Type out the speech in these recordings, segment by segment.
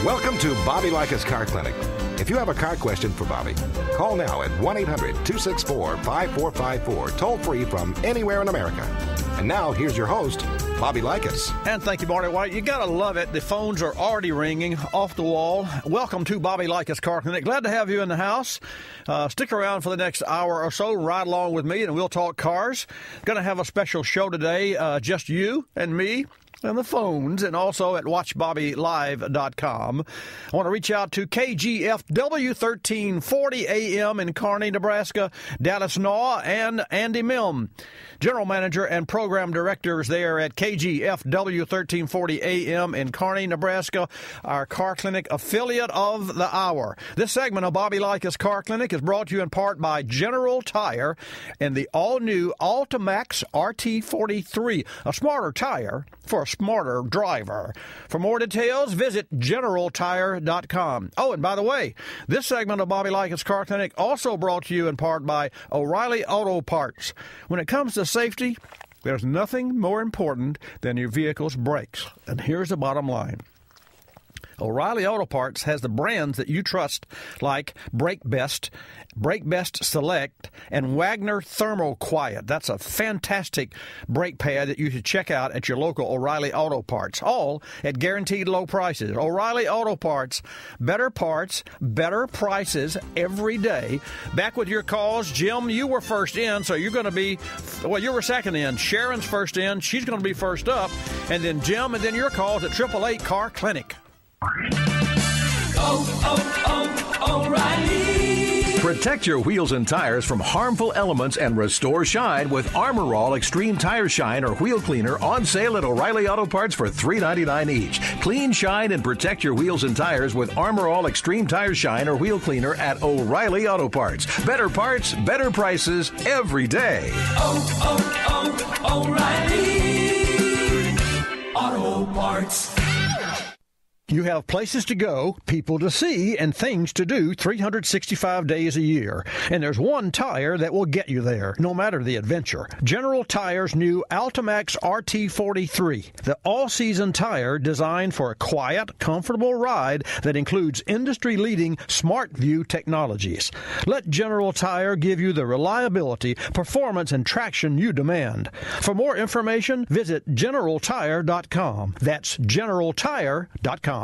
Welcome to Bobby Likis Car Clinic. If you have a car question for Bobby, call now at 1-800-264-5454, toll free from anywhere in America. And now, here's your host, Bobby Likis. And thank you, Marty White. You got to love it. The phones are already ringing off the wall. Welcome to Bobby Likis Car Clinic. Glad to have you in the house. Stick around for the next hour or so. Ride along with me, and we'll talk cars. Going to have a special show today, just you and me. And the phones, and also at watchbobbylive.com. I want to reach out to KGFW 1340 AM in Kearney, Nebraska, Dallas Naw, and Andy Milne, General Manager and Program Directors there at KGFW 1340 AM in Kearney, Nebraska, our car clinic affiliate of the hour. This segment of Bobby Likis Car Clinic is brought to you in part by General Tire and the all-new Altimax RT43, a smarter tire for a smarter driver. For more details, visit GeneralTire.com. Oh, and by the way, this segment of Bobby Likis Car Clinic also brought to you in part by O'Reilly Auto Parts. When it comes to safety, there's nothing more important than your vehicle's brakes. And here's the bottom line. O'Reilly Auto Parts has the brands that you trust, like Brake Best Select, and Wagner Thermal Quiet. That's a fantastic brake pad that you should check out at your local O'Reilly Auto Parts, all at guaranteed low prices. O'Reilly Auto Parts, better prices every day. Back with your calls. Jim, you were first in, so you're going to be, well, you were second in. Sharon's first in. She's going to be first up. And then Jim, and then your calls at 888 Car Clinic. O'Reilly. Protect your wheels and tires from harmful elements and restore shine with Armor All Extreme Tire Shine or Wheel Cleaner on sale at O'Reilly Auto Parts for $3.99 each. Clean, shine, and protect your wheels and tires with Armor All Extreme Tire Shine or Wheel Cleaner at O'Reilly Auto Parts. Better parts, better prices every day. O'Reilly Auto Parts. You have places to go, people to see, and things to do 365 days a year. And there's one tire that will get you there, no matter the adventure. General Tire's new Altimax RT43, the all-season tire designed for a quiet, comfortable ride that includes industry-leading Smart View technologies. Let General Tire give you the reliability, performance, and traction you demand. For more information, visit GeneralTire.com. That's GeneralTire.com.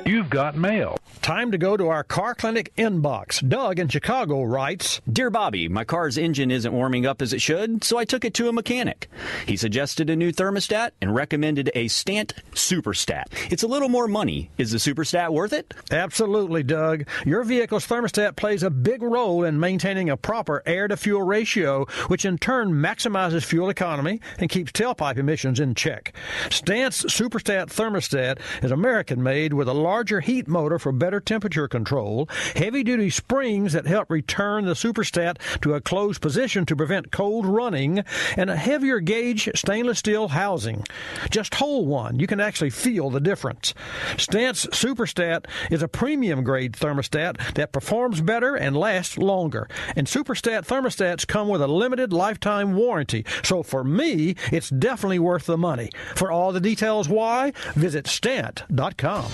You've got mail. Time to go to our car clinic inbox. Doug in Chicago writes, Dear Bobby, my car's engine isn't warming up as it should, so I took it to a mechanic. He suggested a new thermostat and recommended a Stant Superstat. It's a little more money. Is the Superstat worth it? Absolutely, Doug. Your vehicle's thermostat plays a big role in maintaining a proper air-to-fuel ratio, which in turn maximizes fuel economy and keeps tailpipe emissions in check. Stant's Superstat thermostat is American-made with a larger heat motor for better temperature control, heavy-duty springs that help return the Superstat to a closed position to prevent cold running, and a heavier gauge stainless steel housing. Just hold one. You can actually feel the difference. Stant's Superstat is a premium-grade thermostat that performs better and lasts longer. And Superstat thermostats come with a limited lifetime warranty. So for me, it's definitely worth the money. For all the details why, visit Stant.com.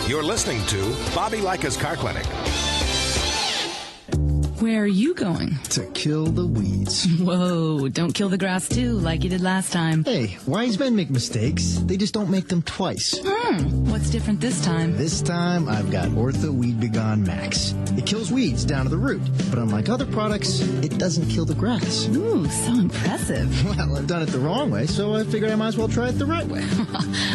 You're listening to Bobby Likis Car Clinic. Where are you going? To kill the weeds. Whoa, don't kill the grass too, like you did last time. Hey, wise men make mistakes. They just don't make them twice. What's different this time? This time, I've got Ortho Weed Begone Max. It kills weeds down to the root, but unlike other products, it doesn't kill the grass. Ooh, so impressive. Well, I've done it the wrong way, so I figured I might as well try it the right way.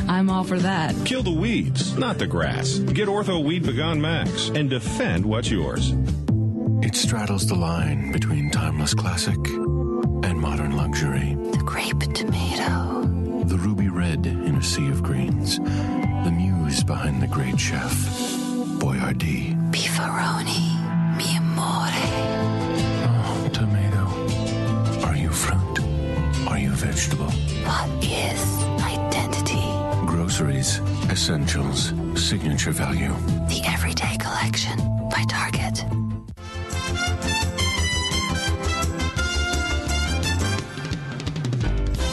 I'm all for that. Kill the weeds, not the grass. Get Ortho Weed Begone Max and defend what's yours. It straddles the line between timeless classic and modern luxury. The grape tomato. The ruby red in a sea of greens. The muse behind the great chef, Boyardee. Beefaroni, mi amore. Oh, tomato. Are you fruit? Are you vegetable? What is identity? Groceries, essentials, signature value. The Everyday Collection by Target.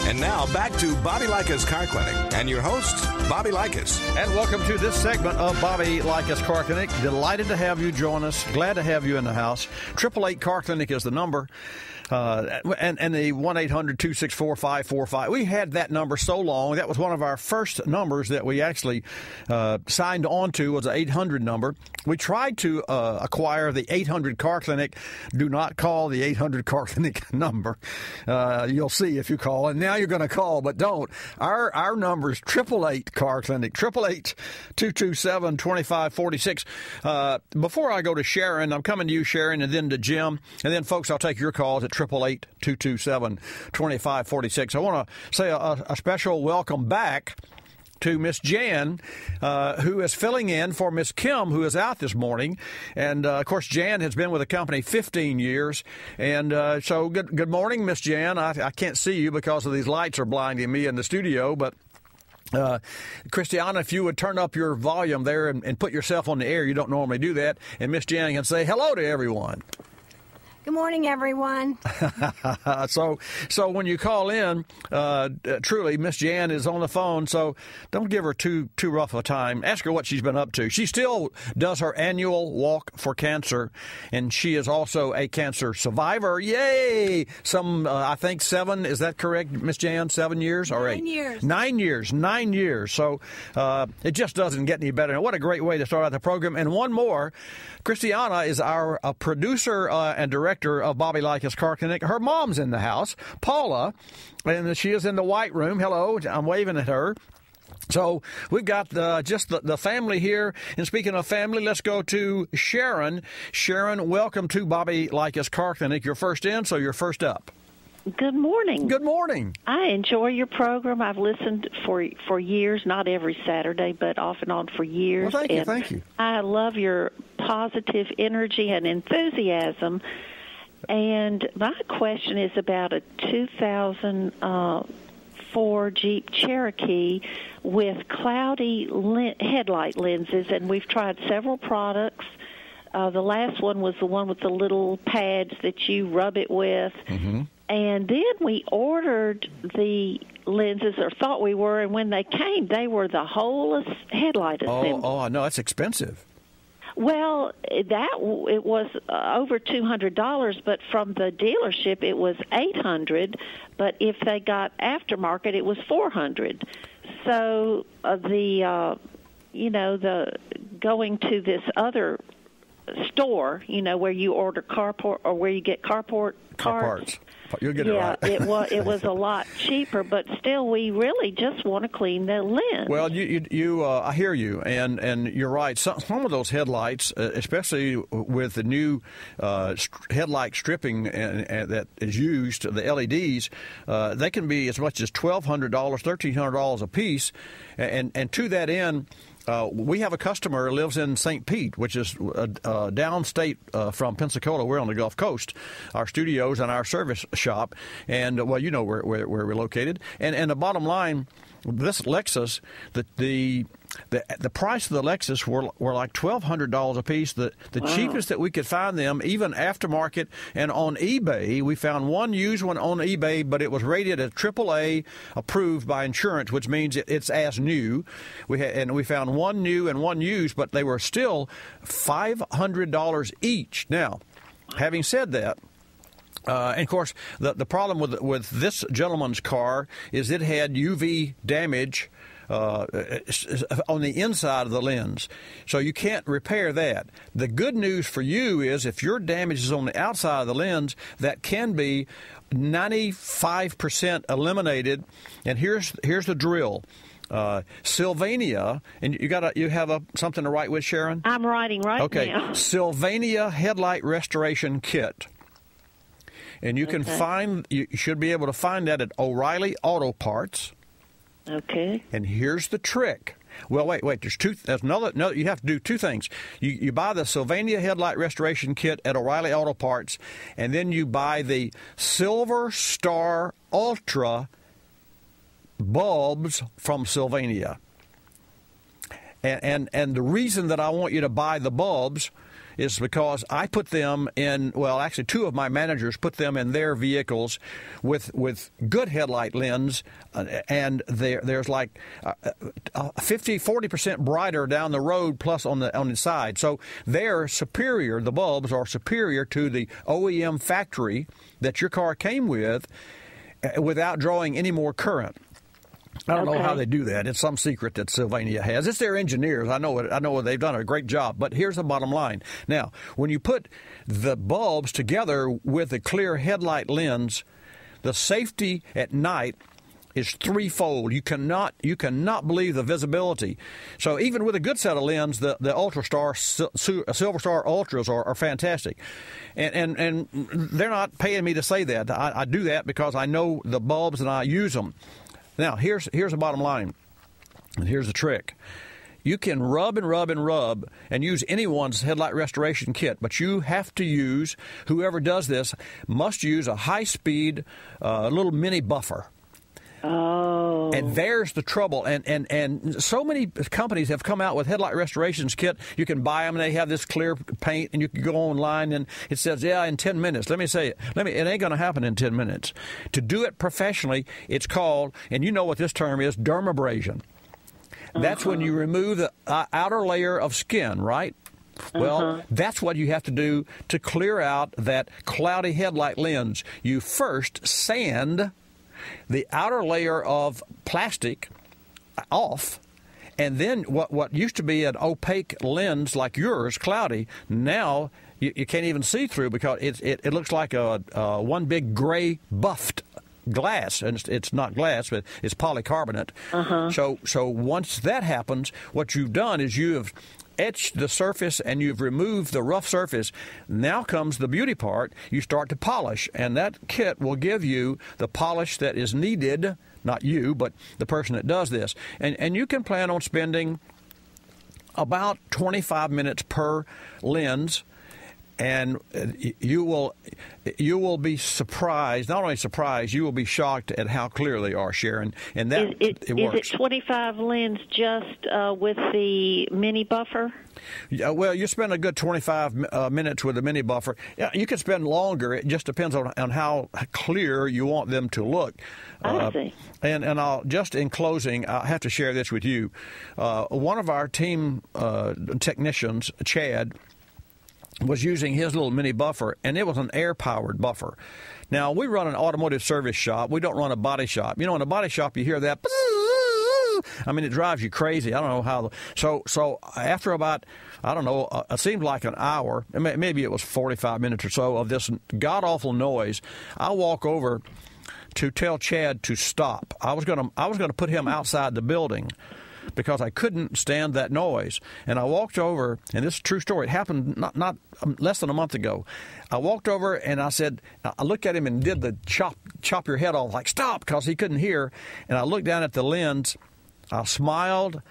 And now back to Bobby Likis Car Clinic and your host, Bobby Likis. And welcome to this segment of Bobby Likis Car Clinic. Delighted to have you join us. Glad to have you in the house. 888 Car Clinic is the number. And the 1-800-264-5545. We had that number so long. That was one of our first numbers that we actually signed on to, was the 800 number. We tried to acquire the 800 Car Clinic. Do not call the 800 Car Clinic number. You'll see if you call. And now you're going to call, but don't. Our number is 888 Car Clinic, 888-227-2546. Before I go to Sharon, I'm coming to you, Sharon, and then to Jim. And then, folks, I'll take your calls at 888-227-2546. I want to say a special welcome back to Miss Jan, who is filling in for Miss Kim, who is out this morning. And, of course, Jan has been with the company 15 years. And so good morning, Miss Jan. I can't see you because of these lights are blinding me in the studio, but Christiana, if you would turn up your volume there and put yourself on the air, you don't normally do that, and Miss Jan can say hello to everyone. Good morning, everyone. So when you call in, truly, Miss Jan is on the phone, so don't give her too rough a time. Ask her what she's been up to. She still does her annual walk for cancer, and she is also a cancer survivor. Yay! I think 7, is that correct, Miss Jan? 7 years or 8? 9 years. 9 years. So it just doesn't get any better. And what a great way to start out the program. And one more, Christiana is our producer and director of Bobby Likis Car Clinic. Her mom's in the house, Paula, and she is in the white room. Hello, I'm waving at her. So we've got just the family here. And speaking of family, let's go to Sharon. Sharon, welcome to Bobby Likis Car Clinic. You're first in, so you're first up. Good morning. Good morning. I enjoy your program. I've listened for years, not every Saturday, but off and on for years. Well, thank you. I love your positive energy and enthusiasm. And my question is about a 2004 Jeep Cherokee with cloudy headlight lenses, and we've tried several products. The last one was the one with the little pads that you rub it with. Mm-hmm. And then we ordered the lenses, or thought we were, and when they came, they were the whole headlight assembly. Oh, no, that's expensive. Well, it was over $200, but from the dealership it was $800. But if they got aftermarket, it was $400. So the going to this other store, where you order carport or where you get car parts. You'll get it right. It was a lot cheaper, but still, we really just want to clean the lens. Well, I hear you, and you're right. Some of those headlights, especially with the new headlight stripping and that is used, the LEDs, they can be as much as $1,200, $1,300 a piece, and to that end. We have a customer who lives in St. Pete, which is downstate from Pensacola. We're on the Gulf Coast, our studios and our service shop. And, well, you know where we're located. And the bottom line, this Lexus, the price of the Lexus were like $1,200 a piece. The wow. cheapest that we could find them, even aftermarket and on eBay. We found one used one on eBay, but it was rated as AAA approved by insurance, which means it's as new. We found one new and one used, but they were still $500 each. Now, having said that, and of course, the problem with this gentleman's car is it had UV damage on the inside of the lens. So you can't repair that. The good news for you is if your damage is on the outside of the lens, that can be 95% eliminated. And here's the drill. Sylvania, and you have something to write with, Sharon? I'm writing now. Okay, Sylvania Headlight Restoration Kit. And you should be able to find that at O'Reilly Auto Parts. Okay. And here's the trick. Well, wait. There's another. No, you have to do two things. You buy the Sylvania Headlight Restoration Kit at O'Reilly Auto Parts, and then you buy the Silver Star Ultra bulbs from Sylvania. And the reason that I want you to buy the bulbs is because I put them in, well, actually two of my managers put them in their vehicles with good headlight lens, and there's like 40% brighter down the road plus on the side. So they're superior, the bulbs are superior to the OEM factory that your car came with without drawing any more current. I don't know how they do that. It's some secret that Sylvania has. It's their engineers. I know it. I know they've done a great job. But here's the bottom line. Now, when you put the bulbs together with a clear headlight lens, the safety at night is threefold. You cannot believe the visibility. So even with a good set of lens, the Ultrastar, Silver Star Ultras are fantastic. And they're not paying me to say that. I do that because I know the bulbs and I use them. Now, here's the bottom line, and here's the trick. You can rub and rub and rub and use anyone's headlight restoration kit, but you have to use, whoever does this, must use a high-speed little mini buffer. Oh. And there's the trouble. And so many companies have come out with headlight restorations kit. You can buy them, and they have this clear paint, and you can go online, and it says, in 10 minutes. Let me say it. It ain't going to happen in 10 minutes. To do it professionally, it's called, and you know what this term is, dermabrasion. That's when you remove the outer layer of skin, right? Well, that's what you have to do to clear out that cloudy headlight lens. You first sand the outer layer of plastic off, and then what used to be an opaque lens like yours, cloudy, now you can't even see through because it looks like a one big gray buffed glass, and it's not glass, but it's polycarbonate. So once that happens, what you've done is you have etched the surface and you've removed the rough surface. Now comes the beauty part. You start to polish, and that kit will give you the polish that is needed, not you, but the person that does this. And you can plan on spending about 25 minutes per lens, and you will be surprised. Not only surprised, you will be shocked at how clear they are, Sharon. And that it works. Is it 25 lens just with the mini buffer? Yeah, well, you spend a good 25 minutes with the mini buffer. Yeah, you can spend longer. It just depends on how clear you want them to look. I see. And I'll just in closing, I have to share this with you. One of our team technicians, Chad, was using his little mini buffer, and it was an air-powered buffer. Now, we run an automotive service shop. We don't run a body shop. You know, in a body shop, you hear that. I mean, it drives you crazy. I don't know how. So after about, I don't know, it seemed like an hour, maybe it was 45 minutes or so of this god-awful noise, I walk over to tell Chad to stop. I was going to put him outside the building because I couldn't stand that noise. And I walked over, and this is a true story. It happened not less than a month ago. I walked over, and I said, I looked at him and did the chop your head off, like stop, because he couldn't hear. And I looked down at the lens. I smiled,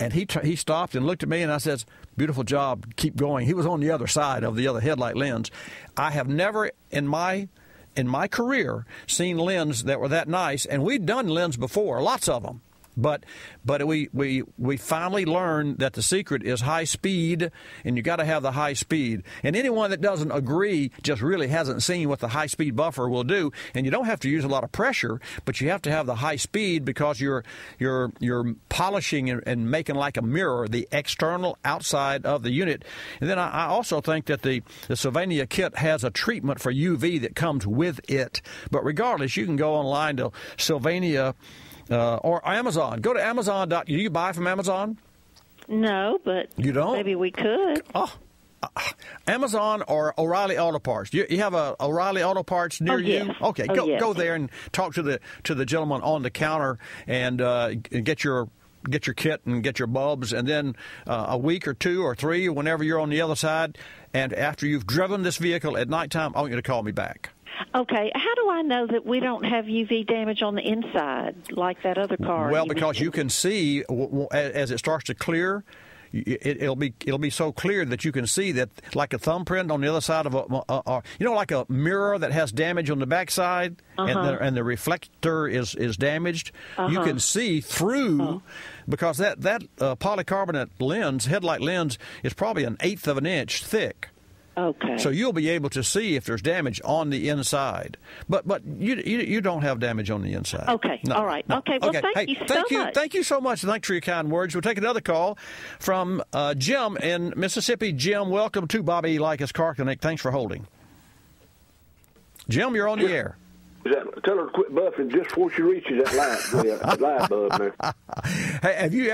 and he stopped and looked at me, and I said, beautiful job, keep going. He was on the other side of the other headlight lens. I have never in my career seen lens that were that nice, and we'd done lens before, lots of them. But we finally learned that the secret is high speed, and you got to have the high speed. And anyone that doesn't agree just really hasn't seen what the high speed buffer will do. And you don't have to use a lot of pressure, but you have to have the high speed because you're polishing and making like a mirror the external outside of the unit. And then I also think that the Sylvania kit has a treatment for UV that comes with it. But regardless, you can go online to Sylvania. Or Amazon. Go to Amazon. Do you buy from Amazon? No, but you don't? Maybe we could. Oh, Amazon or O'Reilly Auto Parts. You have a O'Reilly Auto Parts near you? Yes. Okay, go there and talk to the gentleman on the counter and get your kit and get your bulbs, and then a week or 2 or 3, whenever you're on the other side, and after you've driven this vehicle at nighttime, I want you to call me back. Okay. How do I know that we don't have UV damage on the inside like that other car? Well, because you can see as it starts to clear, it'll be so clear that you can see that, like a thumbprint on the other side of like a mirror that has damage on the backside, and the reflector is damaged. You can see through because that polycarbonate lens, headlight lens, is probably 1/8 of an inch thick. Okay. So you'll be able to see if there's damage on the inside, but you don't have damage on the inside. Okay. No, all right. no. Okay. Well, thank you so much. Thank you so much. Thanks for your kind words. We'll take another call from Jim in Mississippi. Jim, welcome to Bobby Likis Car Clinic. Thanks for holding. Jim, you're on the air. Tell her to quit buffing just before she reaches that light bulb there. Hey, have you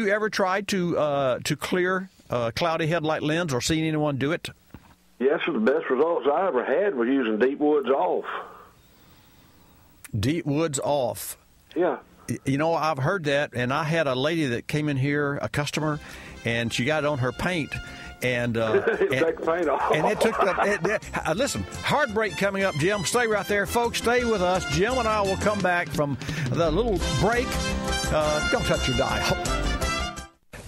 ever tried to clear cloudy headlight lens or seen anyone do it? Yes, the best results I ever had was using Deep Woods Off. Deep Woods Off. Yeah. You know, I've heard that, and I had a lady that came in here, a customer, and she got it on her paint. And take the paint off. And it took listen, hard break coming up, Jim. Stay right there, folks. Stay with us. Jim and I will come back from the little break. Don't touch your dial.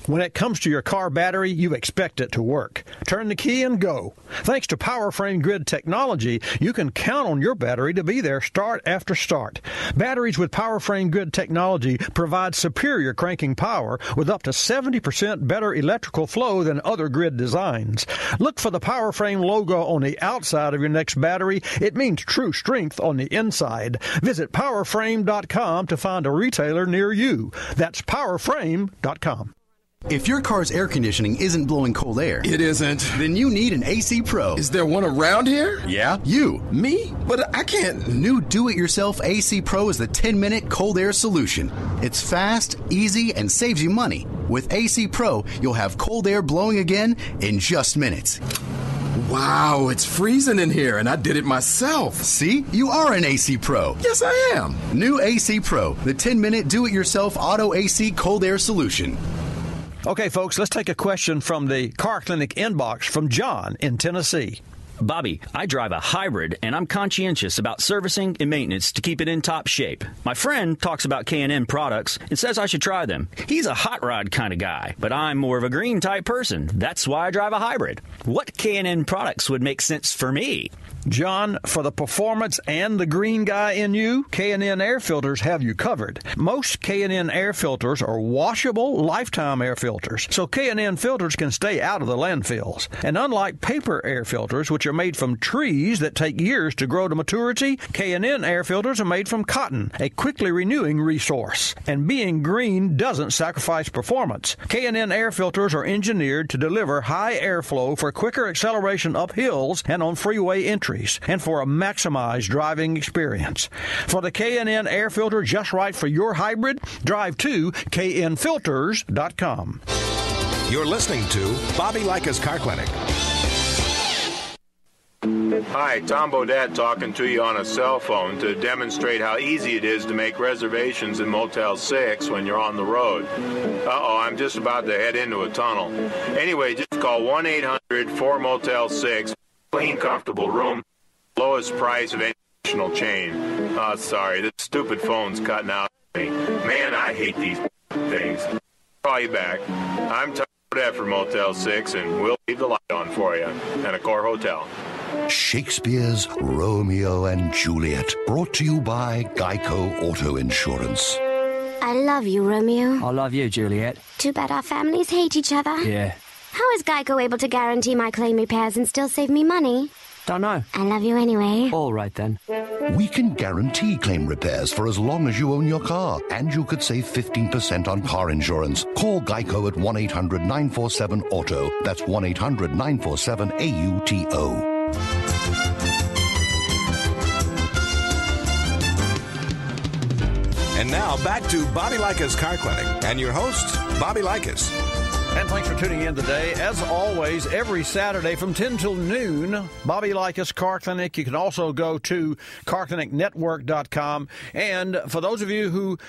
When it comes to your car battery, you expect it to work. Turn the key and go. Thanks to PowerFrame Grid technology, you can count on your battery to be there start after start. Batteries with PowerFrame Grid technology provide superior cranking power with up to 70% better electrical flow than other grid designs. Look for the PowerFrame logo on the outside of your next battery. It means true strength on the inside. Visit PowerFrame.com to find a retailer near you. That's PowerFrame.com. If your car's air conditioning isn't blowing cold air, it isn't, then you need an AC Pro. Is there one around here? Yeah, you. Me? But I can't. New do-it-yourself AC Pro is the 10-minute cold air solution. It's fast, easy, and saves you money. With AC Pro, you'll have cold air blowing again in just minutes. Wow, it's freezing in here, and I did it myself. See? You are an AC Pro. Yes, I am. New AC Pro, the 10-minute do-it-yourself auto AC cold air solution. Okay, folks, let's take a question from the Car Clinic inbox from John in Tennessee. Bobby, I drive a hybrid, and I'm conscientious about servicing and maintenance to keep it in top shape. My friend talks about K&N products and says I should try them. He's a hot rod kind of guy, but I'm more of a green type person. That's why I drive a hybrid. What K&N products would make sense for me? John, for the performance and the green guy in you, K&N air filters have you covered. Most K&N air filters are washable, lifetime air filters, so K&N filters can stay out of the landfills. And unlike paper air filters, which are made from trees that take years to grow to maturity, K&N air filters are made from cotton, a quickly renewing resource. And being green doesn't sacrifice performance. K&N air filters are engineered to deliver high airflow for quicker acceleration up hills and on freeway entries, and for a maximized driving experience. For the K&N air filter just right for your hybrid, drive to knfilters.com. You're listening to Bobby Likis Car Clinic. Hi, Tom Bodette talking to you on a cell phone to demonstrate how easy it is to make reservations in Motel 6 when you're on the road. I'm just about to head into a tunnel. Anyway, just call 1-800-4-MOTEL-6. Clean, comfortable room. Lowest price of any national chain. Oh, sorry, this stupid phone's cutting out on me. Man, I hate these things. Call you back. I'm Tom Bodette for Motel 6, and we'll leave the light on for you. And Accor Hotel. Shakespeare's Romeo and Juliet, brought to you by Geico Auto Insurance. I love you, Romeo. I love you, Juliet. Too bad our families hate each other. Yeah. How is Geico able to guarantee my claim repairs and still save me money? Don't know. I love you anyway. All right, then. We can guarantee claim repairs for as long as you own your car, and you could save 15% on car insurance. Call Geico at 1-800-947-AUTO. That's 1-800-947-AUTO. And now back to Bobby Likis Car Clinic and your host, Bobby Likis. And thanks for tuning in today. As always, every Saturday from 10 till noon, Bobby Likis Car Clinic. You can also go to carclinicnetwork.com. And for those of you who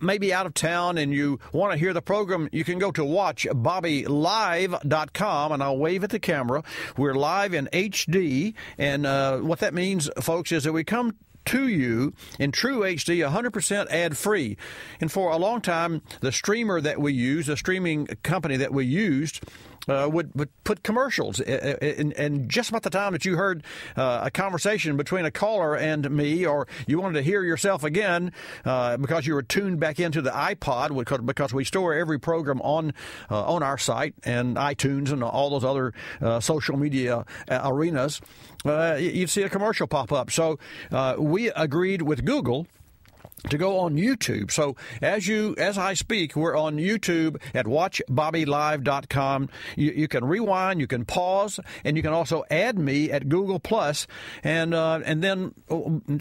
may be out of town and you want to hear the program, you can go to watchbobbylive.com, and I'll wave at the camera. We're live in HD, and what that means, folks, is that we come to you in true HD, 100% ad-free. And for a long time, the streamer that we use, the streaming company that we used, would put commercials. And just about the time that you heard a conversation between a caller and me, or you wanted to hear yourself again because you were tuned back into the iPod, because we store every program on our site and iTunes and all those other social media arenas, you'd see a commercial pop up. So we agreed with Google to go on YouTube. So as I speak, we're on YouTube at watchbobbylive.com. You can rewind, you can pause, and you can also add me at Google+. And then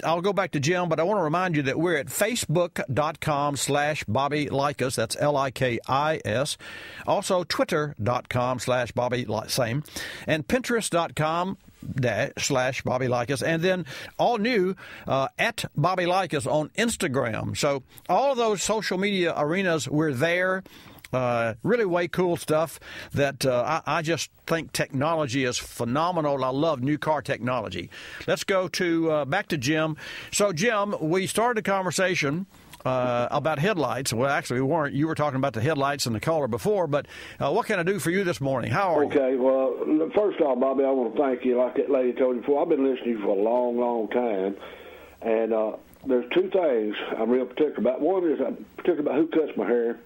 I'll go back to Jim, but I want to remind you that we're at facebook.com/Bobby Likis. That's Likis. Also twitter.com/Bobby, same. And pinterest.com /Bobby Likis, and then all new at Bobby Likis on Instagram. So all of those social media arenas, we're there. Really way cool stuff that I just think technology is phenomenal. I love new car technology. Let's go to back to Jim. So Jim, we started a conversation about headlights. Well, actually, we weren't. You were talking about the headlights and the color before, but what can I do for you this morning? How are you? Okay, well, first off, Bobby, I want to thank you. Like that lady told you before, I've been listening to you for a long, long time, and there's two things I'm real particular about. One is I'm particular about who cuts my hair,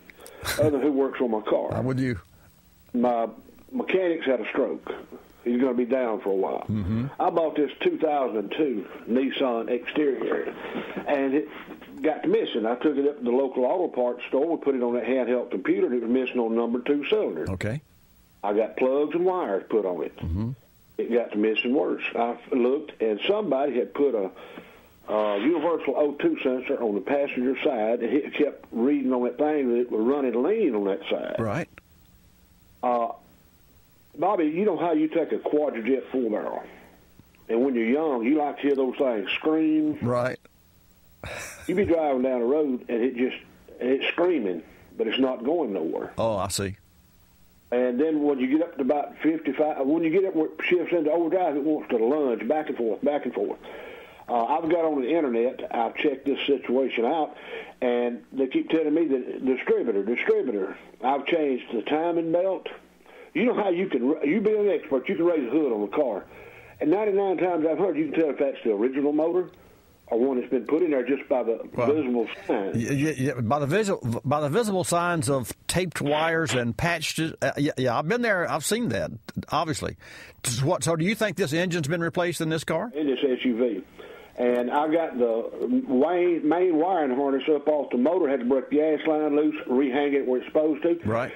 other than who works on my car. I'm with you. My mechanic's had a stroke. He's going to be down for a while. Mm-hmm. I bought this 2002 Nissan Exterior, and it got to missing. I took it up to the local auto parts store. We put it on that handheld computer, and it was missing on number 2 cylinder. Okay. I got plugs and wires put on it. Mm-hmm. It got to missing worse. I looked, and somebody had put a universal O2 sensor on the passenger side, and it kept reading on that thing that it was running lean on that side. Right. Bobby, you know how you take a quadrijet 4-barrel, and when you're young, you like to hear those things scream. Right. You be driving down the road, and it's screaming, but it's not going nowhere. Oh, I see. And then when you get up to about 55, when you get up where it shifts into overdrive, it wants to lunge back and forth, back and forth. I've got on the internet, I've checked this situation out, and they keep telling me that distributor, I've changed the timing belt. You know how you being an expert, you can raise the hood on the car. And 99 times I've heard you can tell if that's the original motor or one that's been put in there just by the visible signs. Yeah, by the visible signs of taped wires and patched. Yeah, I've been there. I've seen that, obviously. So do you think this engine's been replaced in this car? In this SUV. And I got the main wiring harness up off the motor, had to break the gas line loose, rehang it where it's supposed to. Right.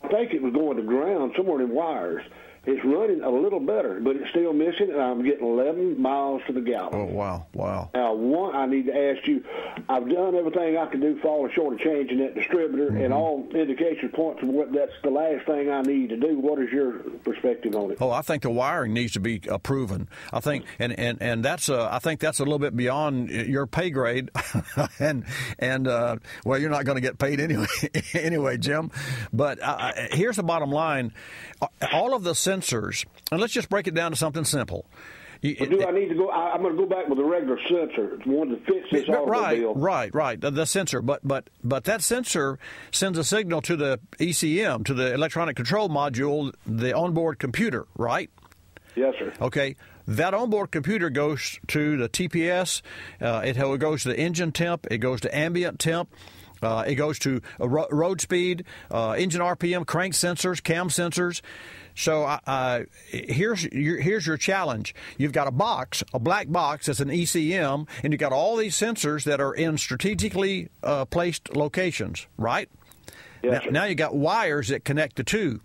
I think it was going to ground somewhere in wires. It's running a little better, but it's still missing, and I'm getting 11 miles to the gallon. Oh, wow. Now, I need to ask you, I've done everything I can do falling short of changing that distributor, and all indication points to what that's the last thing I need to do. What is your perspective on it? Oh, I think the wiring needs to be proven. I think, and that's I think that's a little bit beyond your pay grade, and well, you're not going to get paid anyway, Jim. But here's the bottom line: all of the sensors, and let's just break it down to something simple. Do I need to go? I'm going to go back with a regular sensor, one that fits this automobile. Right. The sensor, but that sensor sends a signal to the ECM, to the electronic control module, the onboard computer, right? Yes, sir. Okay. That onboard computer goes to the TPS. It goes to the engine temp. It goes to ambient temp. It goes to road speed, engine RPM, crank sensors, cam sensors. So here's your challenge. You've got a black box that's an ECM, and you've got all these sensors that are in strategically placed locations, right? Yes, now you got wires that connect the two.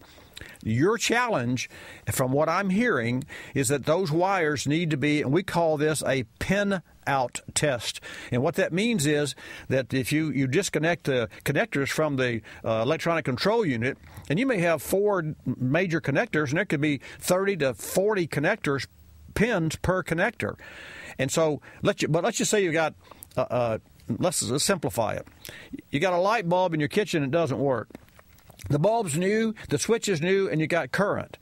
Your challenge, from what I'm hearing, is that those wires need to be, and we call this a pin-out test. And what that means is that if you disconnect the connectors from the electronic control unit, and you may have 4 major connectors, and there could be 30 to 40 pins per connector. And so, let's just say you got, let's simplify it. You got a light bulb in your kitchen and it doesn't work. The bulb's new, the switch is new, and you got current.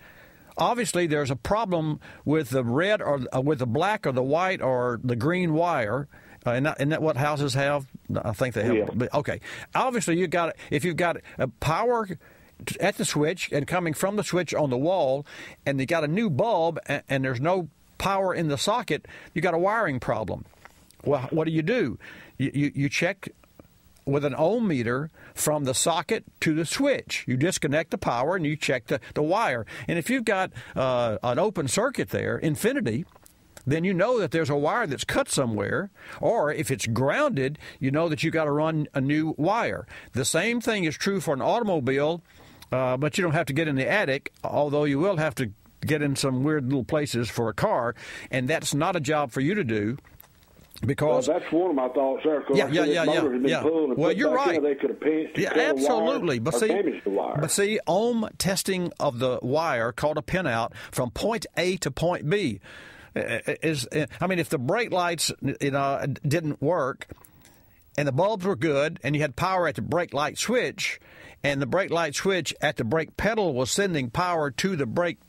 obviously there's a problem with the red or with the black or the white or the green wire. Isn't that what houses have? I think they have. Yeah. Okay. Obviously, if you've got a power at the switch and coming from the switch on the wall, and you got a new bulb and there's no power in the socket, you got a wiring problem. Well, what do? You check with an ohm meter from the socket to the switch. You disconnect the power and you check the wire. And if you've got an open circuit there, infinity, then you know that there's a wire that's cut somewhere. Or if it's grounded, you know that you've got to run a new wire. The same thing is true for an automobile, but you don't have to get in the attic, although you will have to get in some weird little places for a car, and that's not a job for you to do. Because that's one of my thoughts, sir. Yeah. Well, you're right. They could have pinched, absolutely. Damaged the wire. But see, ohm testing of the wire, called a pinout, from point A to point B, if the brake lights didn't work, and the bulbs were good, and you had power at the brake light switch, and the brake light switch at the brake pedal was sending power to the brake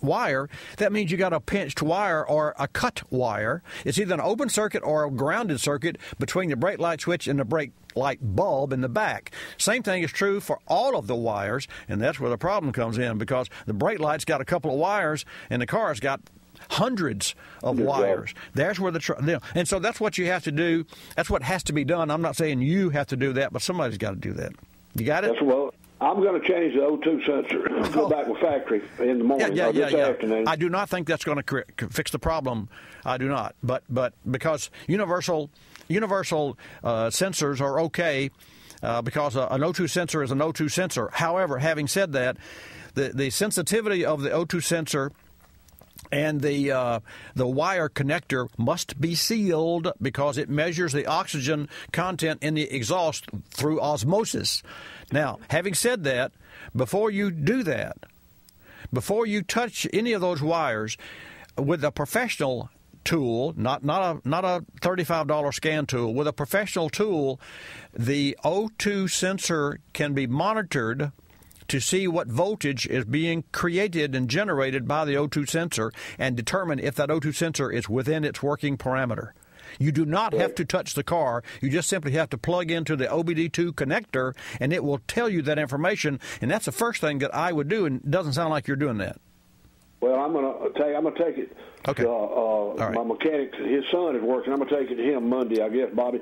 wire, that means you got a pinched wire or a cut wire. It's either an open circuit or a grounded circuit between the brake light switch and the brake light bulb in the back. Same thing is true for all of the wires, and that's where the problem comes in, because the brake light's got a couple of wires and the car's got hundreds of wires. There's where and so that's what you have to do. That's what has to be done. I'm not saying you have to do that, but somebody's got to do that. You got it? Well, I'm going to change the O2 sensor. Go back with factory in the morning. This afternoon. I do not think that's going to fix the problem. I do not. But because universal sensors are okay, because an O2 sensor is an O2 sensor. However, having said that, the sensitivity of the O2 sensor and the wire connector must be sealed, because it measures the oxygen content in the exhaust through osmosis. Now, having said that, before you do that, before you touch any of those wires with a professional tool, not a $35 scan tool, with a professional tool, the O2 sensor can be monitored to see what voltage is being created and generated by the O2 sensor, and determine if that O2 sensor is within its working parameter. You do not have to touch the car. You just simply have to plug into the OBD2 connector, and it will tell you that information. And that's the first thing that I would do, and it doesn't sound like you're doing that. Well, I'm going to take it. Okay. Right. My mechanic, his son is working. I'm going to take it to him Monday, I guess, Bobby.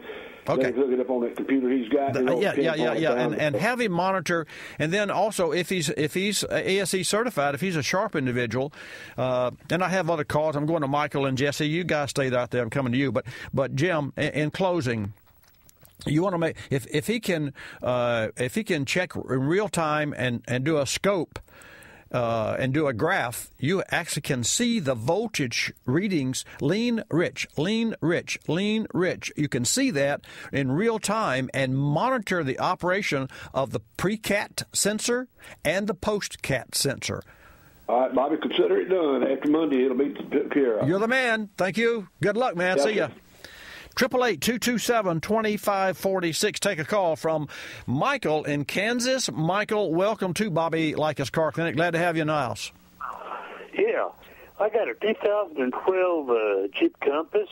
Okay. Hook it up on that computer he's got. And have him monitor. And then also, if he's ASE certified, if he's a sharp individual, and I have other calls. I'm going to Michael and Jesse. You guys stay out there. I'm coming to you. But Jim, in closing, you want to make if he can check in real time and do a scope. And do a graph, you actually can see the voltage readings, lean, rich. You can see that in real time and monitor the operation of the pre-cat sensor and the post-cat sensor. All right, Bobby, consider it done. After Monday, it'll be taken care of. You're the man. Thank you. Good luck, man. See ya. 888-227-2546. Take a call from Michael in Kansas. Michael, welcome to Bobby Likis Car Clinic. Glad to have you in the house. Yeah. I got a 2012 Jeep Compass,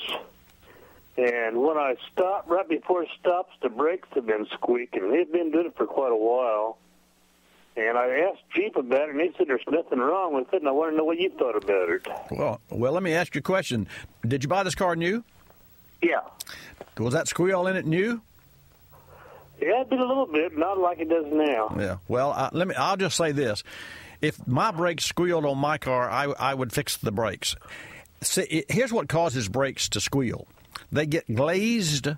and when I stop, right before it stops, the brakes have been squeaking. They've been doing it for quite a while. And I asked Jeep about it, and they said there's nothing wrong with it, and I want to know what you thought about it. Well, let me ask you a question. Did you buy this car new? Yeah. Was that squeal in it new? Yeah, it did a little bit, not like it does now. Yeah. Well, I'll just say this: if my brakes squealed on my car, I would fix the brakes. See, here's what causes brakes to squeal: they get glazed,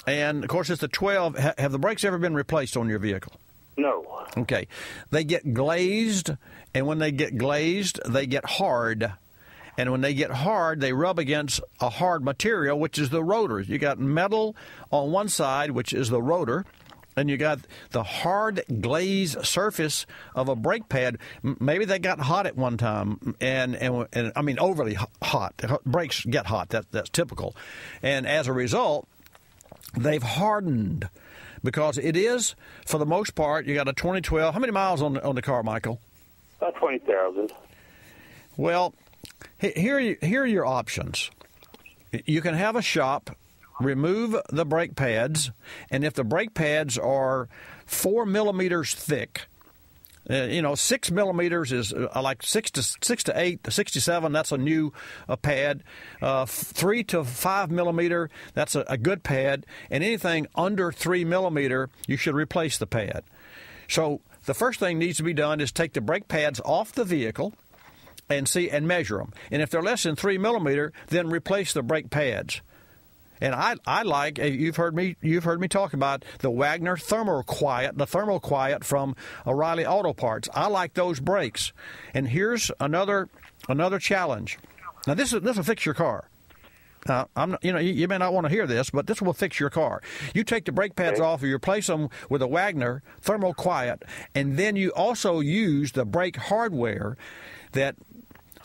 and of course it's the 12. Have the brakes ever been replaced on your vehicle? No. Okay. They get glazed, and when they get glazed, they get hard. And when they get hard, they rub against a hard material, which is the rotor. You got metal on one side, which is the rotor, and you got the hard glaze surface of a brake pad. Maybe they got hot at one time, and I mean overly hot. Brakes get hot. That's typical. And as a result, they've hardened, because it is, for the most part, you got a 2012. How many miles on the car, Michael? About 20,000. Well, here are your options. You can have a shop remove the brake pads, and if the brake pads are 4 millimeters thick, 6 millimeters is like 6 to 8, 6 to 7. That's a new pad. 3 to 5 millimeter. That's a good pad. And anything under 3 millimeter, you should replace the pad. So the first thing needs to be done is take the brake pads off the vehicle and measure them. And if they're less than 3 millimeter, then replace the brake pads. And I like, you've heard me talk about the Wagner Thermal Quiet from O'Reilly Auto Parts. I like those brakes. And here's another challenge. Now this will fix your car. You may not want to hear this, but this will fix your car. You take the brake pads off, you replace them with a Wagner Thermal Quiet, and then you also use the brake hardware that,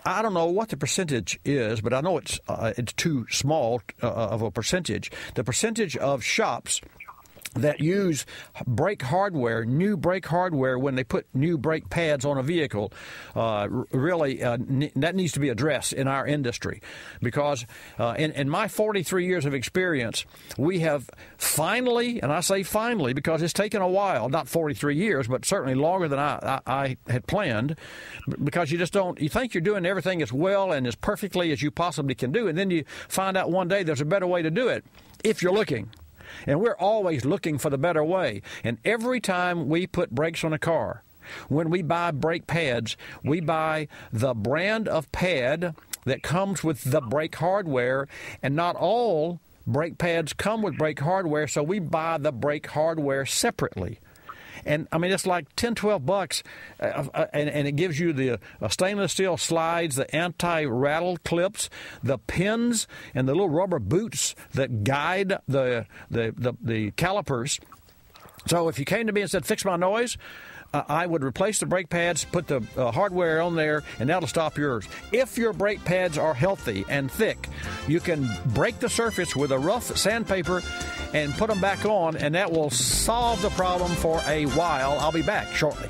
I don't know what the percentage is, but I know it's too small of a percentage. The percentage of shops that use brake hardware, new brake hardware, when they put new brake pads on a vehicle, really that needs to be addressed in our industry. Because in my 43 years of experience, we have finally, and I say finally because it's taken a while, not 43 years, but certainly longer than I had planned, because you think you're doing everything as well and as perfectly as you possibly can do, and then you find out one day there's a better way to do it if you're looking. And we're always looking for the better way. And every time we put brakes on a car, when we buy brake pads, we buy the brand of pad that comes with the brake hardware. And not all brake pads come with brake hardware, so we buy the brake hardware separately. And, I mean, it's like $10, $12, and it gives you the stainless steel slides, the anti-rattle clips, the pins, and the little rubber boots that guide the calipers. So if you came to me and said, fix my noise, I would replace the brake pads, put the hardware on there, and that'll stop yours. If your brake pads are healthy and thick, you can break the surface with a rough sandpaper and put them back on, and that will solve the problem for a while. I'll be back shortly.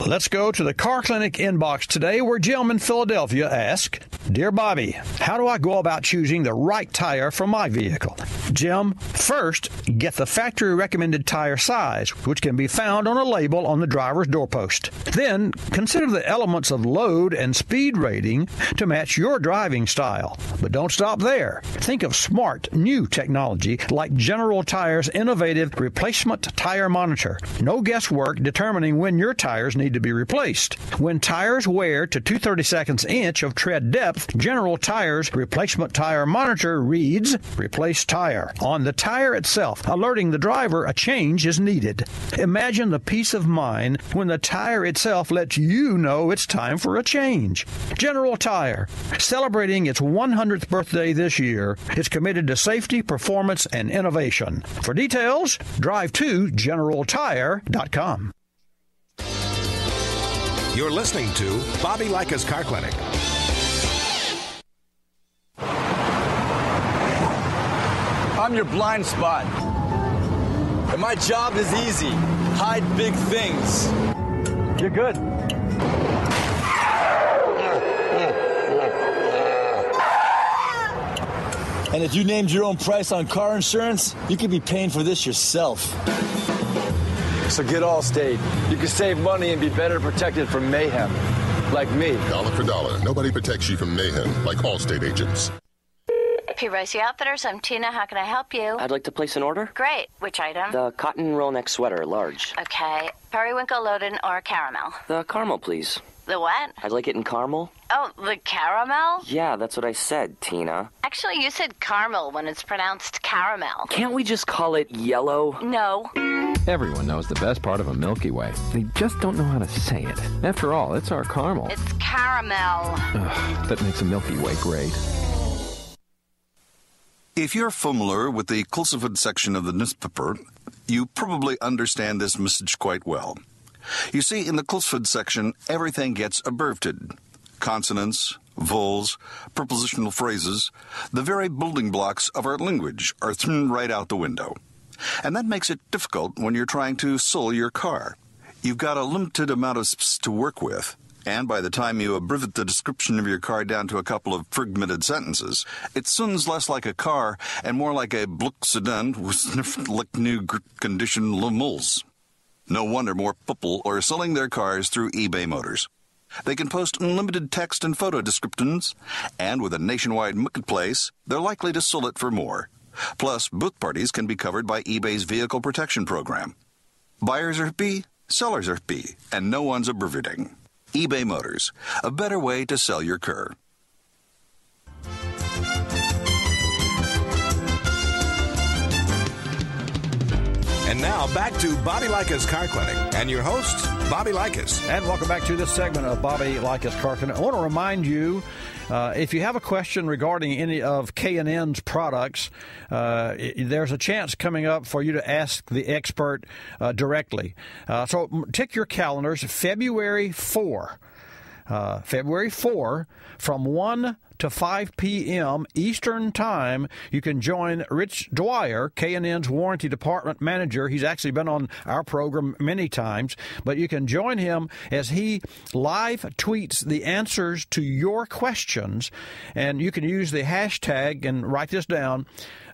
Let's go to the Car Clinic inbox today, where Jim in Philadelphia asks, Dear Bobby, how do I go about choosing the right tire for my vehicle? Jim, first, get the factory recommended tire size, which can be found on a label on the driver's doorpost. Then, consider the elements of load and speed rating to match your driving style. But don't stop there. Think of smart, new technology like General Tire's innovative replacement tire monitor. No guesswork determining when your tires need to be replaced. When tires wear to 2/32 inch of tread depth, General Tire's replacement tire monitor reads, replace tire, on the tire itself, alerting the driver a change is needed. Imagine the peace of mind when the tire itself lets you know it's time for a change. General Tire, celebrating its 100th birthday this year, is committed to safety, performance, and innovation. For details, drive to GeneralTire.com. You're listening to Bobby Likis Car Clinic. I'm your blind spot. And my job is easy. Hide big things. You're good. And if you named your own price on car insurance, you could be paying for this yourself. So get Allstate. You can save money and be better protected from mayhem. Like me. Dollar for dollar. Nobody protects you from mayhem like Allstate agents. P. Ricey Outfitters, I'm Tina. How can I help you? I'd like to place an order. Great. Which item? The cotton roll neck sweater, large. Okay. Periwinkle, loaded, or caramel? The caramel, please. The what? I'd like it in caramel. Oh, the caramel? Yeah, that's what I said, Tina. Actually, you said caramel when it's pronounced caramel. Can't we just call it yellow? No. Everyone knows the best part of a Milky Way. They just don't know how to say it. After all, it's our caramel. It's caramel. Ugh, that makes a Milky Way great. If you're familiar with the Kulsiford section of the newspaper, you probably understand this message quite well. You see, in the Kulsiford section, everything gets abbreviated. Consonants, vowels, prepositional phrases, the very building blocks of our language are thrown right out the window. And that makes it difficult when you're trying to sell your car. You've got a limited amount of space to work with. And by the time you abbreviate the description of your car down to a couple of fragmented sentences, it sounds less like a car and more like a Bluck sedan with like new condition Lemulls. No wonder more people are selling their cars through eBay Motors. They can post unlimited text and photo descriptions, and with a nationwide marketplace, they're likely to sell it for more. Plus, both parties can be covered by eBay's Vehicle Protection Program. Buyers are happy, sellers are happy, and no one's abbreviating. eBay Motors, a better way to sell your car. And now back to Bobby Likis Car Clinic and your host, Bobby Likis. And welcome back to this segment of Bobby Likis Car Clinic. I want to remind you, if you have a question regarding any of K&N's products, there's a chance coming up for you to ask the expert directly. So tick your calendars, February 4. February 4, from 1 to 5 p.m. Eastern Time, you can join Rich Dwyer, K&N's warranty department manager. He's actually been on our program many times, but you can join him as he live tweets the answers to your questions, and you can use the hashtag, and write this down,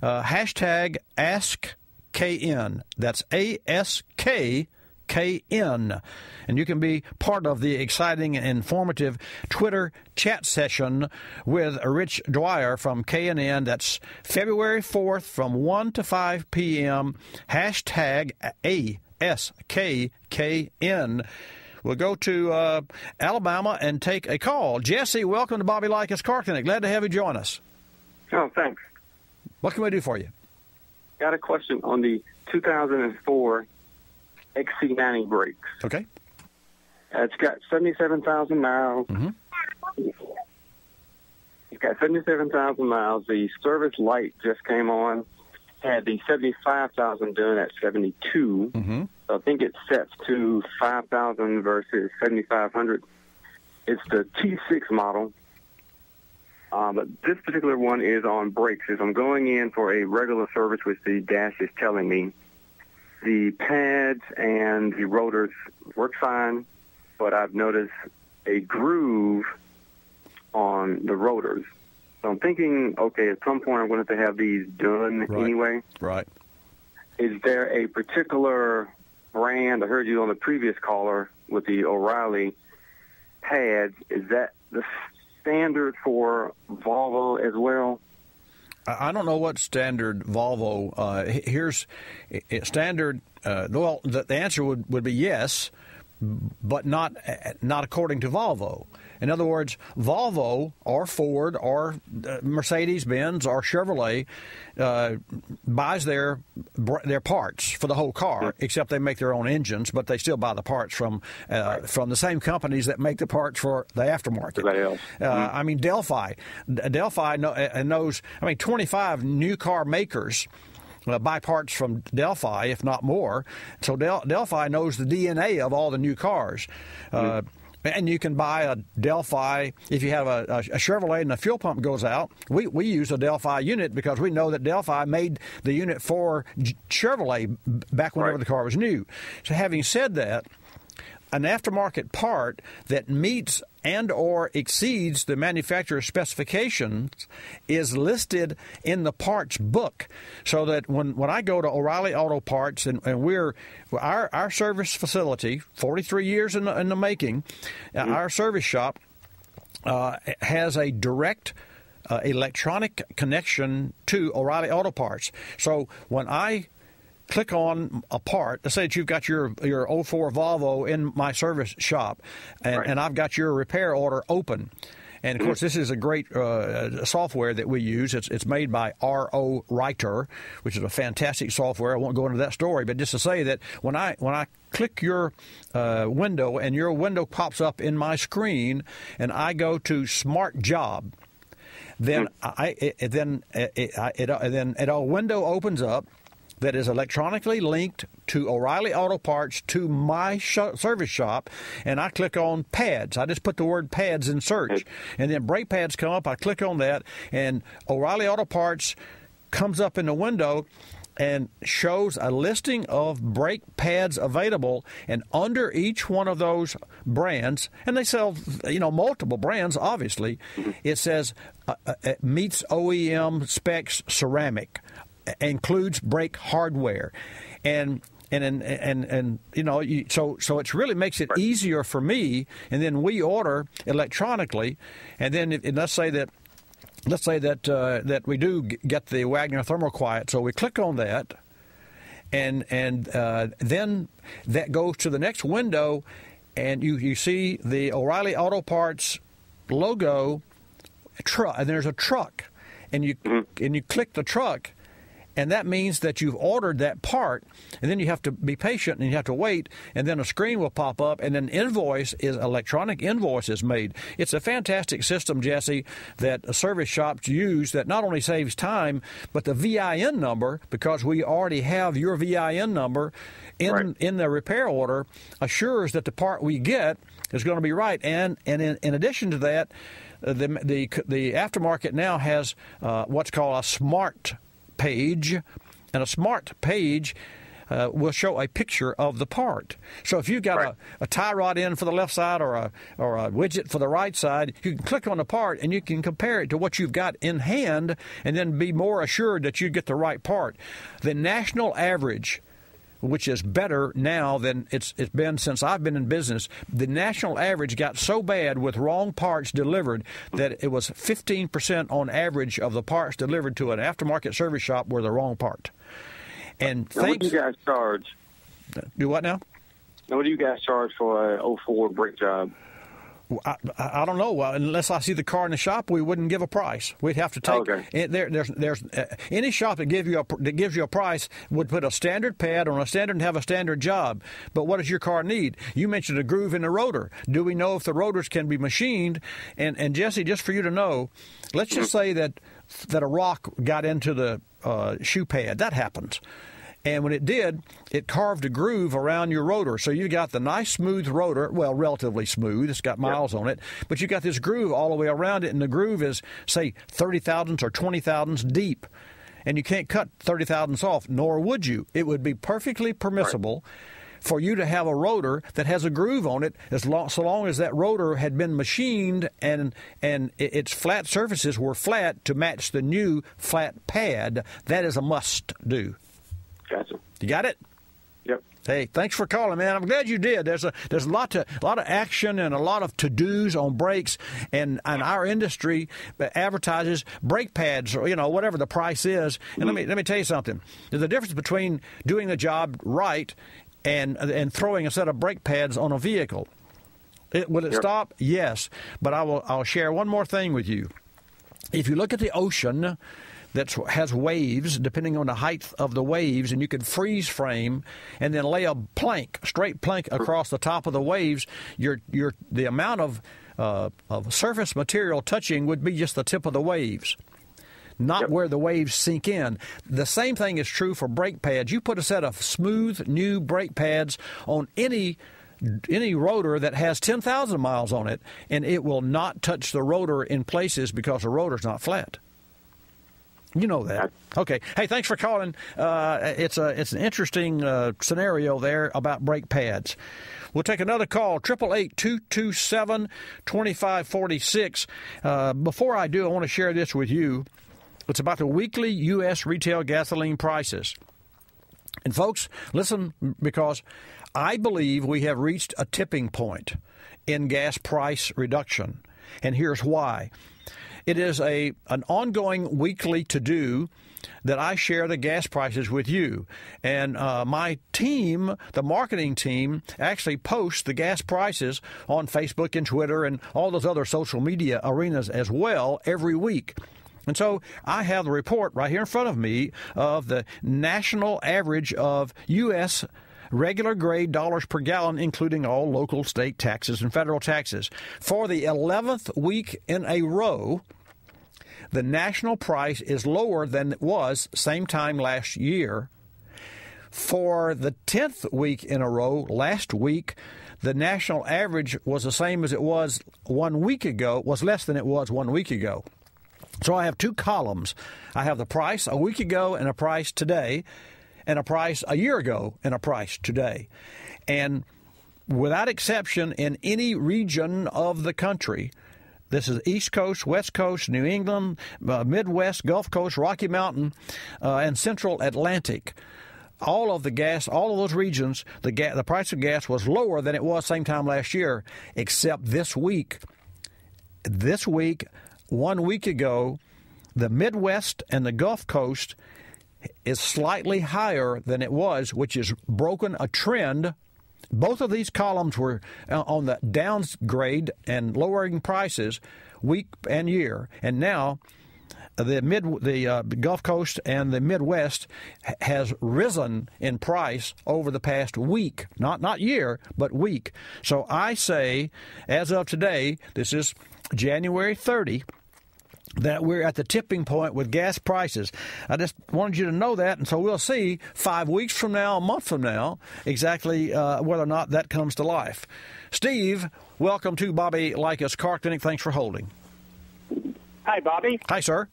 hashtag AskKN. That's ASKKN. And you can be part of the exciting and informative Twitter chat session with Rich Dwyer from K&N. That's February 4th from 1 to 5 p.m. Hashtag ASKKN. We'll go to Alabama and take a call. Jesse, welcome to Bobby Likis Car Clinic. Glad to have you join us. Oh, thanks. What can we do for you? Got a question on the 2004 XC90 brakes. Okay. It's got 77,000 miles. Mm-hmm. It's got 77,000 miles. The service light just came on. Had the 75,000 done at 72. Mm-hmm. So I think it sets to 5,000 versus 7,500. It's the T6 model. But this particular one is on brakes. As I'm going in for a regular service, which the dash is telling me, the pads and the rotors work fine, but I've noticed a groove on the rotors. So I'm thinking, okay, at some point I'm going to have these done anyway. Right. Is there a particular brand? I heard you on the previous caller with the O'Reilly pads. Is that the standard for Volvo as well? I don't know what standard Volvo. Here's standard. Well, the answer would be yes, but not according to Volvo. In other words, Volvo or Ford or Mercedes-Benz or Chevrolet buys their parts for the whole car, except they make their own engines, but they still buy the parts from the same companies that make the parts for the aftermarket. I mean, Delphi knows. I mean, 25 new car makers buy parts from Delphi, if not more. So Delphi knows the DNA of all the new cars. And you can buy a Delphi if you have a Chevrolet and the fuel pump goes out. We use a Delphi unit because we know that Delphi made the unit for Chevrolet back whenever the car was new. So having said that, an aftermarket part that meets and or exceeds the manufacturer's specifications is listed in the parts book, so that when I go to O'Reilly Auto Parts and our service facility, 43 years in the making, our service shop has a direct electronic connection to O'Reilly Auto Parts. So when I click on a part, let's say that you've got your 04 Volvo in my service shop, and I've got your repair order open. And, of course, this is a great software that we use. It's made by RO Writer, which is a fantastic software. I won't go into that story, but just to say that when I click your window and your window pops up in my screen and I go to Smart Job, then a window opens up that is electronically linked to O'Reilly Auto Parts to my service shop, and I click on pads. I just put the word pads in search, and then brake pads come up. I click on that, and O'Reilly Auto Parts comes up in the window, and shows a listing of brake pads available, and under each one of those brands, and they sell, multiple brands, obviously, it says meets OEM specs ceramic, includes brake hardware, so it really makes it easier for me, and then we order electronically, and then let's say that we do get the Wagner Thermoquiet, so we click on that, and then that goes to the next window, and you see the O'Reilly Auto Parts logo, and there's a truck, and you click the truck. And that means that you've ordered that part, and then you have to be patient and you have to wait, and then a screen will pop up, and an electronic invoice is made. It's a fantastic system, Jesse, that service shops use that not only saves time, but the VIN number, because we already have your VIN number in the repair order, assures that the part we get is going to be right. And in addition to that, the aftermarket now has what's called a smart page, and a smart page will show a picture of the part. So if you've got a tie rod in for the left side or a widget for the right side, you can click on the part and you can compare it to what you've got in hand, and then be more assured that you get the right part. The national average, which is better now than it's been since I've been in business, the national average got so bad with wrong parts delivered that it was 15% on average of the parts delivered to an aftermarket service shop were the wrong part. And what do you guys charge? Do what now? What do you guys charge for a 04 brake job? I don't know. Unless I see the car in the shop, we wouldn't give a price. We'd have to take. There's any shop that gives you a price would put a standard pad on a standard and have a standard job. But what does your car need? You mentioned a groove in the rotor. Do we know if the rotors can be machined? And Jesse, just for you to know, let's just say that a rock got into the shoe pad. That happens. And when it did, it carved a groove around your rotor. So you got the nice smooth rotor, well, relatively smooth. It's got miles on it. But you got this groove all the way around it, and the groove is, say, 30 thousandths or 20 thousandths deep. And you can't cut 30 thousandths off, nor would you. It would be perfectly permissible for you to have a rotor that has a groove on it, so long as that rotor had been machined and its flat surfaces were flat to match the new flat pad. That is a must-do. Gotcha. You got it? Yep. Hey, thanks for calling, man. I'm glad you did. There's a lot of action and a lot of to-dos on brakes, and our industry advertises brake pads, or whatever the price is. And let me tell you something. There's a difference between doing the job right and throwing a set of brake pads on a vehicle. Will it stop? Yes. But I'll share one more thing with you. If you look at the ocean that has waves, depending on the height of the waves, and you could freeze frame and then lay a straight plank across the top of the waves, the amount of surface material touching would be just the tip of the waves, not where the waves sink in. The same thing is true for brake pads. You put a set of smooth new brake pads on any rotor that has 10,000 miles on it, and it will not touch the rotor in places because the rotor's not flat. You know that. Okay. Hey, thanks for calling. It's an interesting scenario there about brake pads. We'll take another call, 888-227-2546. Before I do, I want to share this with you. It's about the weekly U.S. retail gasoline prices. And folks, listen, because I believe we have reached a tipping point in gas price reduction. And here's why. It is an ongoing weekly to-do that I share the gas prices with you. And my team, the marketing team, actually posts the gas prices on Facebook and Twitter and all those other social media arenas as well every week. And so I have the report right here in front of me of the national average of U.S. regular grade dollars per gallon, including all local, state taxes and federal taxes. For the 11th week in a row, the national price is lower than it was same time last year. For the 10th week in a row, last week, the national average was the same as it was 1 week ago, was less than it was 1 week ago. So I have two columns. I have the price a week ago and a price today, and a price a year ago and a price today. And without exception, in any region of the country, this is East Coast, West Coast, New England, Midwest, Gulf Coast, Rocky Mountain, and Central Atlantic. All of those regions, the price of gas was lower than it was same time last year, except this week. This week, 1 week ago, the Midwest and the Gulf Coast is slightly higher than it was, which has broken a trend. Both of these columns were on the downgrade and lowering prices week and year, and now the Gulf Coast and the Midwest has risen in price over the past week, not year, but week. So I say, as of today, this is January 30, that we're at the tipping point with gas prices. I just wanted you to know that, and so we'll see 5 weeks from now, a month from now, exactly whether or not that comes to life. Steve, welcome to Bobby Likis Car Clinic. Thanks for holding. Hi, Bobby. Hi, sir.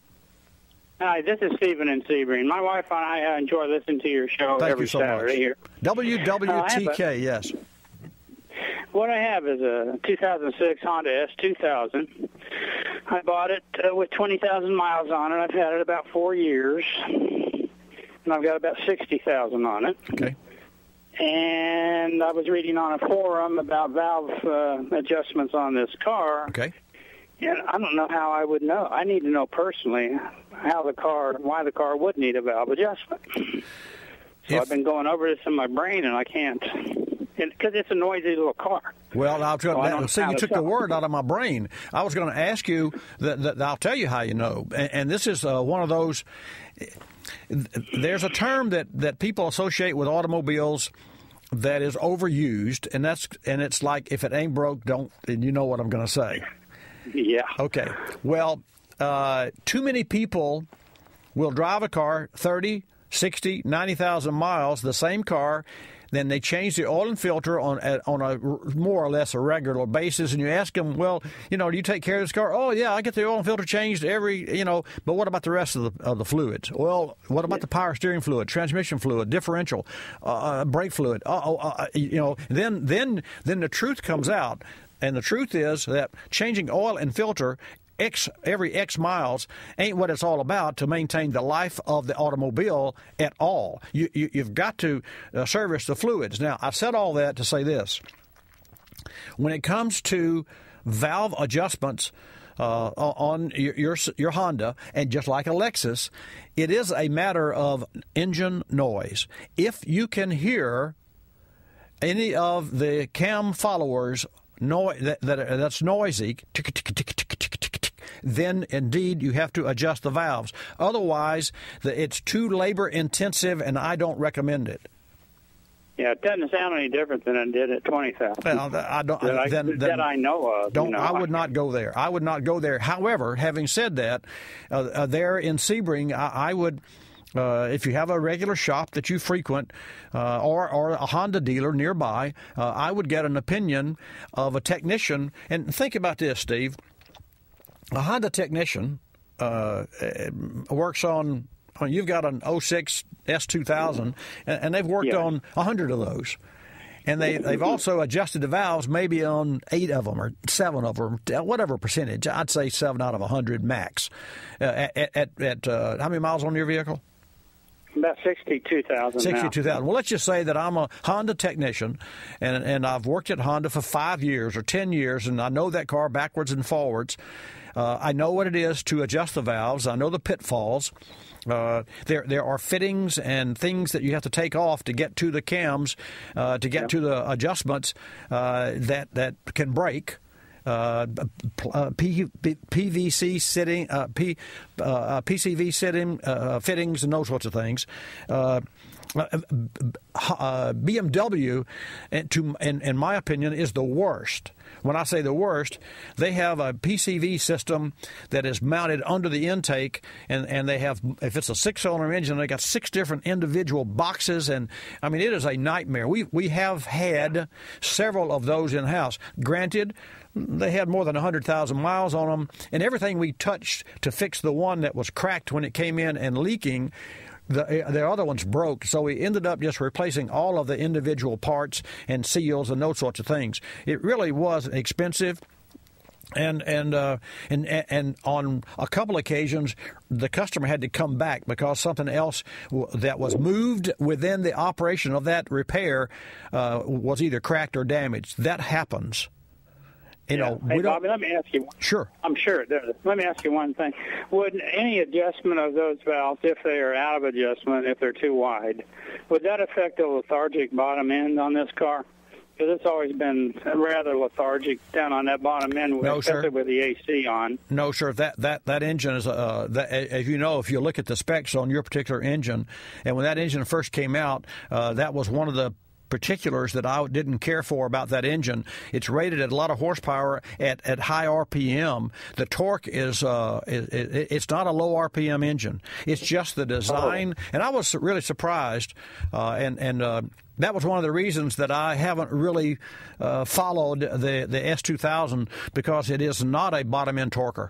Hi, this is Stephen in Sebring. My wife and I enjoy listening to your show every Saturday here. WWTK, yes. What I have is a 2006 Honda S2000. I bought it with 20,000 miles on it. I've had it about 4 years, and I've got about 60,000 on it. Okay. And I was reading on a forum about valve adjustments on this car. Okay. And I don't know how I would know. I need to know personally why the car would need a valve adjustment. So I've been going over this in my brain, and I can't, because it's a noisy little car. Well, you took the word out of my brain. I was going to ask you that I'll tell you how you know. And this is one of those. There's a term that people associate with automobiles that is overused, and it's like, if it ain't broke, don't. And you know what I'm going to say. Yeah. Okay. Well, too many people will drive a car 30, 60, 90,000 miles, the same car, then they change the oil and filter on a more or less a regular basis, and you ask them, well, do you take care of this car? Oh, yeah, I get the oil and filter changed but what about the rest of the fluids? Well, what about the power steering fluid, transmission fluid, differential, brake fluid? Then the truth comes out. And the truth is that changing oil and filter every X miles ain't what it's all about to maintain the life of the automobile at all. You've got to service the fluids. Now, I said all that to say this. When it comes to valve adjustments on your Honda, and just like a Lexus, it is a matter of engine noise. If you can hear any of the cam followers that's noisy, then indeed you have to adjust the valves. Otherwise, it's too labor intensive, and I don't recommend it. Yeah, it doesn't sound any different than it did at 20,000. Well, I don't. That I know of. I would not go there. I would not go there. However, having said that, there in Sebring, I would. If you have a regular shop that you frequent or a Honda dealer nearby, I would get an opinion of a technician. And think about this, Steve. A Honda technician works on you've got an 06 S2000, and they've worked on 100 of those. And they've also adjusted the valves maybe on 8 of them or 7 of them, whatever percentage. I'd say 7 out of 100 max. At how many miles on your vehicle? About 62,000 62,000. Well, let's just say that I'm a Honda technician, and I've worked at Honda for 5 years or 10 years, and I know that car backwards and forwards. I know what it is to adjust the valves. I know the pitfalls. There are fittings and things that you have to take off to get to the cams, to get to the adjustments that can break. PVC sitting, PCV sitting, fittings, and those sorts of things. BMW, in my opinion, is the worst. When I say the worst, they have a PCV system that is mounted under the intake, and they have, if it's a 6-cylinder engine, they got 6 different individual boxes, and I mean, it is a nightmare. We have had several of those in-house. Granted, they had more than 100,000 miles on them, and everything we touched to fix the one that was cracked when it came in and leaking, the other ones broke, so we ended up just replacing all of the individual parts and seals and those sorts of things. It really was expensive. And on a couple occasions, the customer had to come back because something else that was moved within the operation of that repair was either cracked or damaged. That happens. You know, hey, Bobby, let me ask you. Sure. I'm sure it does. Let me ask you one thing. Would any adjustment of those valves, if they are out of adjustment, if they're too wide, would that affect the lethargic bottom end on this car? Because it's always been rather lethargic down on that bottom end, especially with the AC on. No, sir. That engine is, as you know, if you look at the specs on your particular engine, and when that engine first came out, that was one of the particulars that I didn't care for about that engine. It's rated at a lot of horsepower at high RPM. The torque is it's not a low RPM engine. It's just the design. And I was really surprised, and that was one of the reasons that I haven't really followed the S2000, because it is not a bottom end torquer.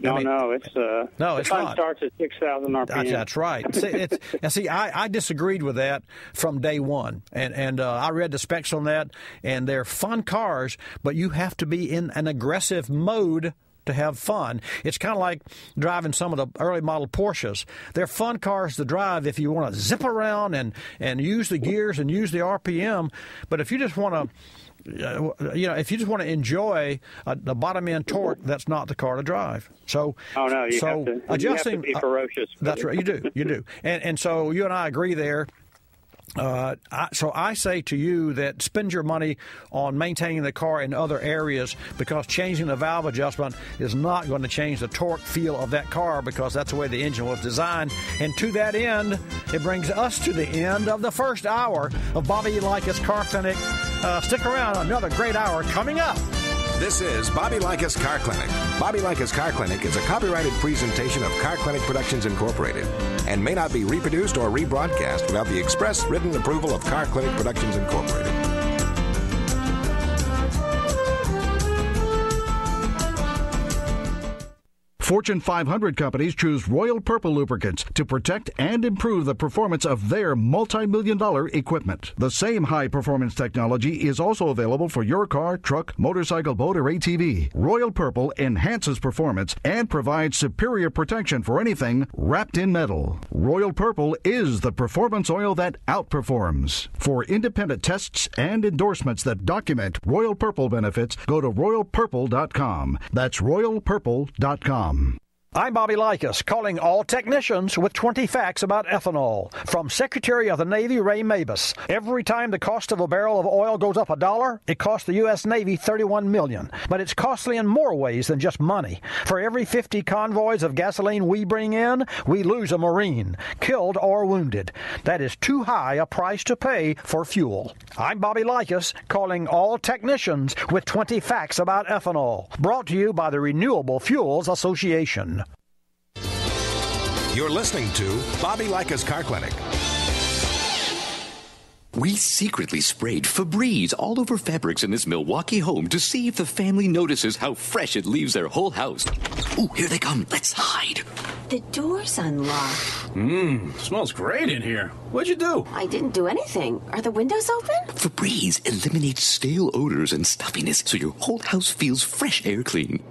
No, it's not. Starts at 6,000 RPM. That's right. I disagreed with that from day one, and I read the specs on that, and they're fun cars, but you have to be in an aggressive mode to have fun. It's kind of like driving some of the early model Porsches. They're fun cars to drive if you want to zip around and use the gears and use the RPM, but if you just want to if you just want to enjoy the bottom end torque, that's not the car to drive. So, you have to be ferocious. That's right, you do, and so you and I agree there. So I say to you that spend your money on maintaining the car in other areas, because changing the valve adjustment is not going to change the torque feel of that car, because that's the way the engine was designed. And to that end, it brings us to the end of the first hour of Bobby Likis Car Clinic. Stick around, another great hour coming up. This is Bobby Likis Car Clinic. Bobby Likis Car Clinic is a copyrighted presentation of Car Clinic Productions Incorporated and may not be reproduced or rebroadcast without the express written approval of Car Clinic Productions Incorporated. Fortune 500 companies choose Royal Purple lubricants to protect and improve the performance of their multi-million-dollar equipment. The same high-performance technology is also available for your car, truck, motorcycle, boat, or ATV. Royal Purple enhances performance and provides superior protection for anything wrapped in metal. Royal Purple is the performance oil that outperforms. For independent tests and endorsements that document Royal Purple benefits, go to royalpurple.com. That's royalpurple.com. I'm Bobby Likis, calling all technicians with 20 facts about ethanol. From Secretary of the Navy Ray Mabus. Every time the cost of a barrel of oil goes up $1, it costs the U.S. Navy $31 million. But it's costly in more ways than just money. For every 50 convoys of gasoline we bring in, we lose a Marine, killed or wounded. That is too high a price to pay for fuel. I'm Bobby Likis, calling all technicians with 20 facts about ethanol. Brought to you by the Renewable Fuels Association. You're listening to Bobby Likis Car Clinic. We secretly sprayed Febreze all over fabrics in this Milwaukee home to see if the family notices how fresh it leaves their whole house. Ooh, here they come. Let's hide. The door's unlocked. Smells great in here. What'd you do? I didn't do anything. Are the windows open? Febreze eliminates stale odors and stuffiness so your whole house feels fresh air clean.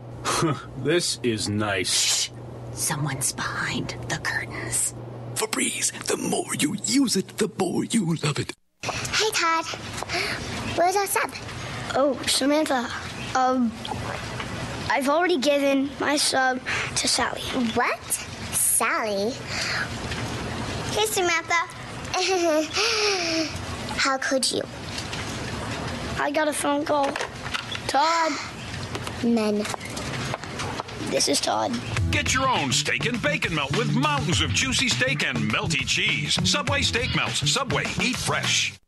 This is nice. Shh. Someone's behind the curtains. Febreze, the more you use it, the more you love it. Hey, Todd. Where's our sub? Oh, Samantha. I've already given my sub to Sally. What? Sally? Hey, Samantha. How could you? I got a phone call. Todd. Men. This is Todd. Get your own steak and bacon melt with mountains of juicy steak and melty cheese. Subway Steak Melts. Subway, eat fresh.